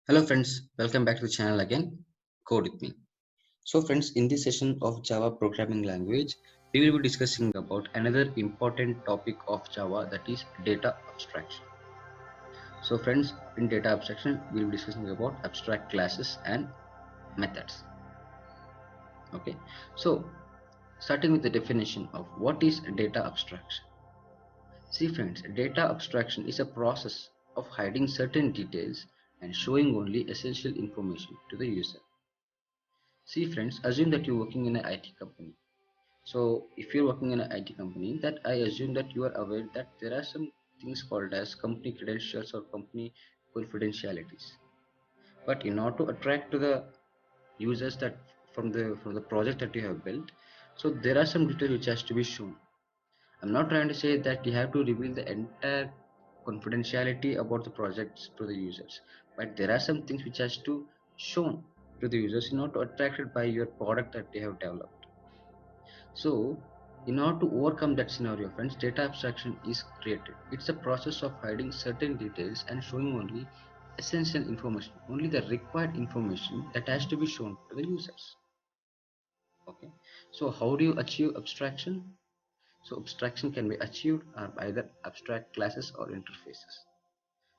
Hello friends, welcome back to the channel again. Code with me. So friends, in this session of Java programming language, we will be discussing about another important topic of Java, that is data abstraction. So friends, in data abstraction, we will be discussing about abstract classes and methods. Okay, so starting with the definition of what is data abstraction. See friends, data abstraction is a process of hiding certain details and showing only essential information to the user. See friends, assume that you're working in an IT company. So if you're working in an IT company, that I assume that you are aware that there are some things called as company credentials or company confidentialities. But in order to attract to the users that from the project that you have built, so there are some details which has to be shown. I'm not trying to say that you have to reveal the entire confidentiality about the projects to the users, but there are some things which has to shown to the users in order to attract it by your product that they have developed. So in order to overcome that scenario, friends, data abstraction is created. It's a process of hiding certain details and showing only essential information, only the required information that has to be shown to the users. Okay, so how do you achieve abstraction? So abstraction can be achieved by either abstract classes or interfaces.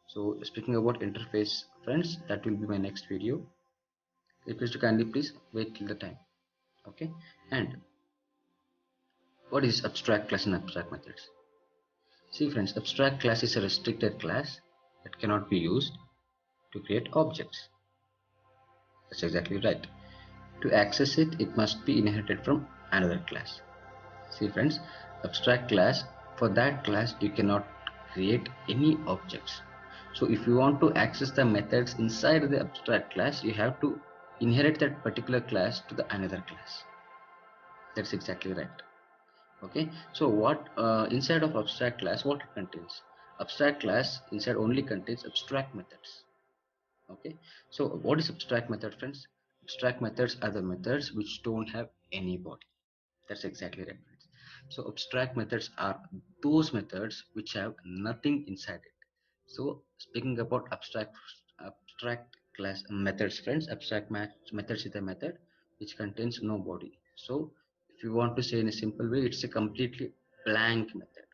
So speaking about interface, friends, that will be my next video. Request to kindly please wait till the time. Okay, and what is abstract class and abstract methods? See friends, abstract class is a restricted class that cannot be used to create objects. That's exactly right. To access it, it must be inherited from another class. See friends, abstract class, for that class you cannot create any objects. So if you want to access the methods inside the abstract class, you have to inherit that particular class to the another class. That's exactly right. Okay, so what inside of abstract class, what it contains? Abstract class inside only contains abstract methods. Okay, so what is abstract method, friends? Abstract methods are the methods which don't have any body. That's exactly right, friends. So abstract methods are those methods which have nothing inside it. So speaking about abstract class methods, friends, methods is a method which contains no body. So if you want to say in a simple way, it's a completely blank method.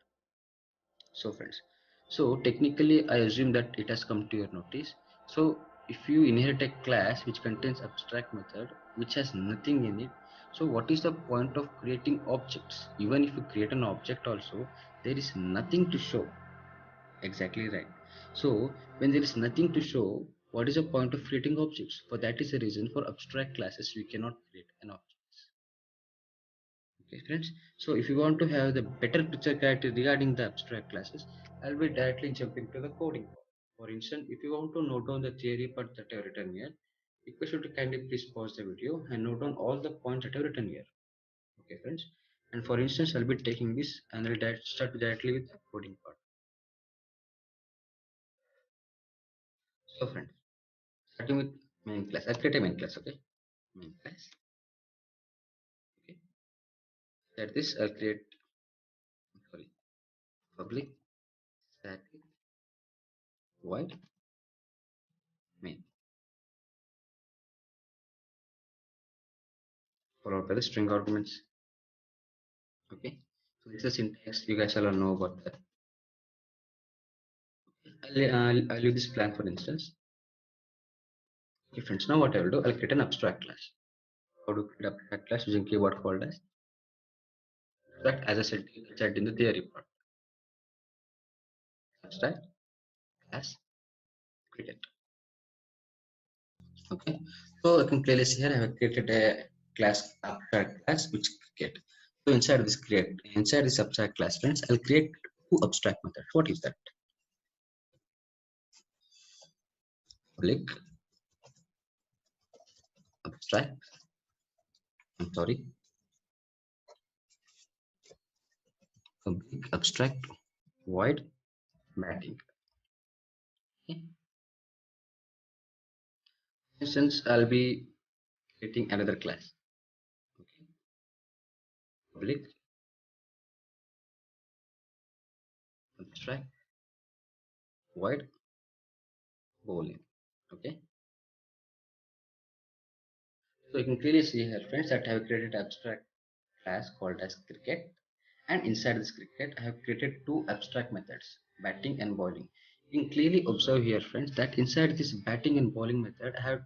So friends, so technically I assume that it has come to your notice. So if you inherit a class which contains abstract method which has nothing in it, so what is the point of creating objects? Even if you create an object also, there is nothing to show. Exactly right. So when there is nothing to show, what is the point of creating objects? For that is the reason for abstract classes we cannot create an object. Okay, friends. So if you want to have the better picture clarity regarding the abstract classes, I'll be directly jumping to the coding part. For instance, if you want to note down the theory part that I have written here, request you to kindly please pause the video and note down all the points that I have written here. Okay, friends. And for instance, I'll be taking this and I'll start directly with the coding part. So, friends, starting with main class. I'll create a main class. Okay, main class. Okay, that this I'll create. Sorry, public static void main followed by the string arguments. Okay, so it's a syntax, you guys all know about that. I'll leave this blank for instance. Okay friends, now what I will do, I'll create an abstract class. How to create abstract class using keyword called as abstract, as I said in the theory part. Abstract class created. Okay, so I can clearly see here I have created a class, abstract class, which create. So inside this abstract class, friends, I'll create two abstract methods. What is that? Public abstract, I'm sorry, public abstract void matting. Okay. For instance, I'll be creating another class. Okay. Public abstract void boolean. Okay. So you can clearly see here, friends, that I have created abstract class called as cricket, and inside this cricket I have created two abstract methods, batting and bowling. You can clearly observe here, friends, that inside this batting and bowling method I have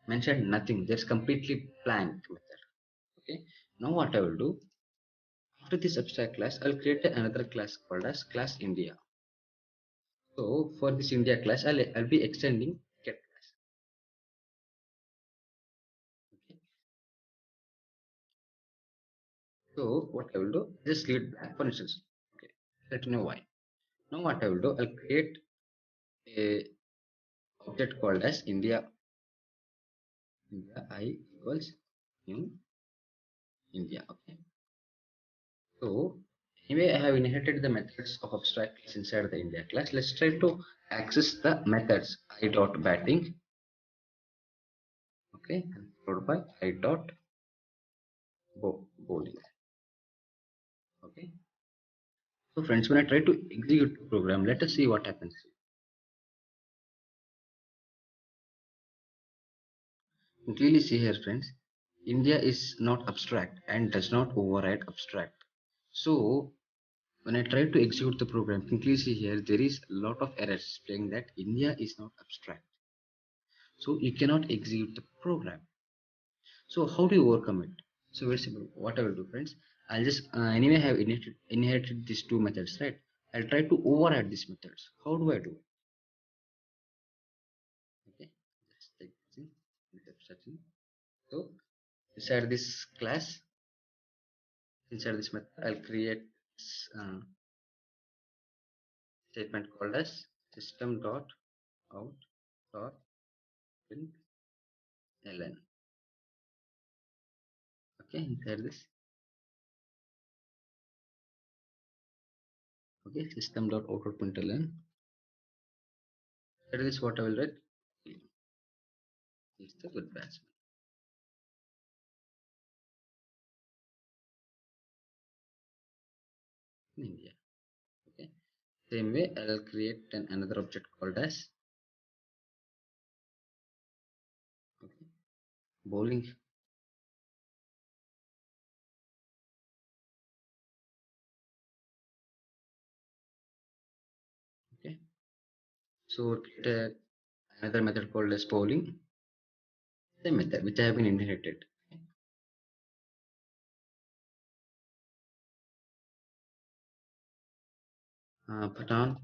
mentioned nothing. There's completely blank method. Okay. Now what I will do, after this abstract class, I'll create another class called as class India. So for this India class, I'll be extending get class. Okay. So what I will do, just leave it blank for instance. Okay. Let me know why. Now what I will do, I'll create a object called as India I equals new India. Okay. So anyway, I have inherited the methods of abstract class inside the India class. Let's try to access the methods I dot batting. Okay, and followed by I dot bowling. Okay. So friends, when I try to execute the program, let us see what happens. You clearly see here, friends, India is not abstract and does not override abstract. So when I try to execute the program, you can clearly see here there is a lot of errors saying that India is not abstract. So you cannot execute the program. So how do you overcome it? So very simple. What I will do, friends, I'll just anyway have inherited these two methods, right? I'll try to override these methods. How do I do it? Okay, let's take this in section. So inside this class, inside this method, I'll create uh, statement called as system dot out dot println. Okay, inside this, okay, system dot out dot println. Inside this, what I will write is the good batsman in India. Okay, same way I'll create another object called as okay, bowling. Okay, so create another method called as bowling. Same method which I have been inherited. Okay. Pathan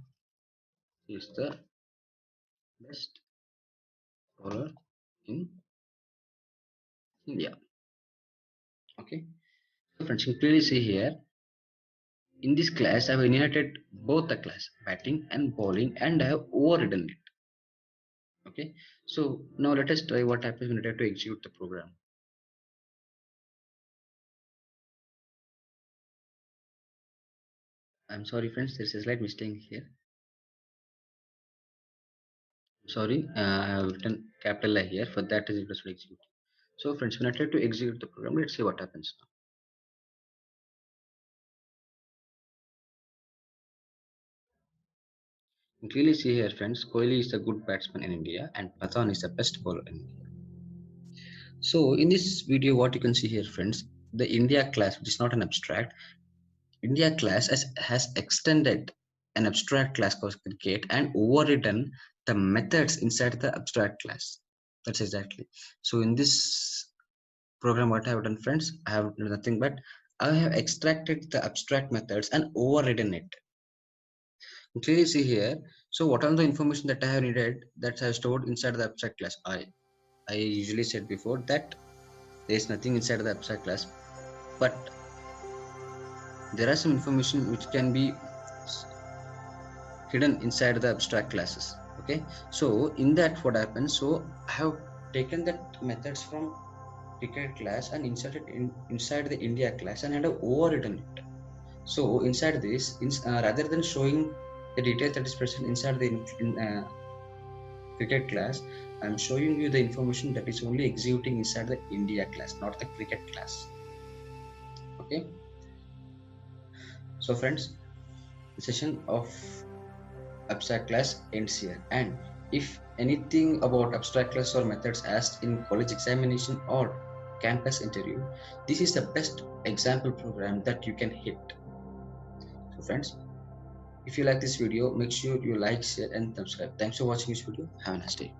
is the best bowler in India. Okay, so friends, you can clearly see here in this class I have inherited both the class batting and bowling and I have overridden it. Okay, so now let us try what happens when I try to execute the program. I'm sorry, friends, there's a slight mistake here. Sorry, I have written capital I here. For that is equals to execute. So friends, when I try to execute the program, let's see what happens now. You clearly see here, friends, Kohli is a good batsman in India and Pathan is the best bowler in India. So in this video, what you can see here, friends, the India class, which is not an abstract, India class has extended an abstract class called cricket and overridden the methods inside the abstract class. That's exactly. So in this program, what I have done, friends, I have done nothing but I have extracted the abstract methods and overridden it. You clearly see here. So what are the information that I have needed that I have stored inside the abstract class? I usually said before that there is nothing inside the abstract class, but there are some information which can be hidden inside the abstract classes. Okay, so in that what happens, so I have taken that methods from cricket class and inserted inside the India class and I have overridden it. So inside this, rather than showing the detail that is present inside the cricket class, I'm showing you the information that is only executing inside the India class, not the cricket class. Okay, so friends, the session of abstract class ends here, and if anything about abstract class or methods asked in college examination or campus interview, this is the best example program that you can hit. So friends, if you like this video, make sure you like, share and subscribe. Thanks for watching this video. Have a nice day.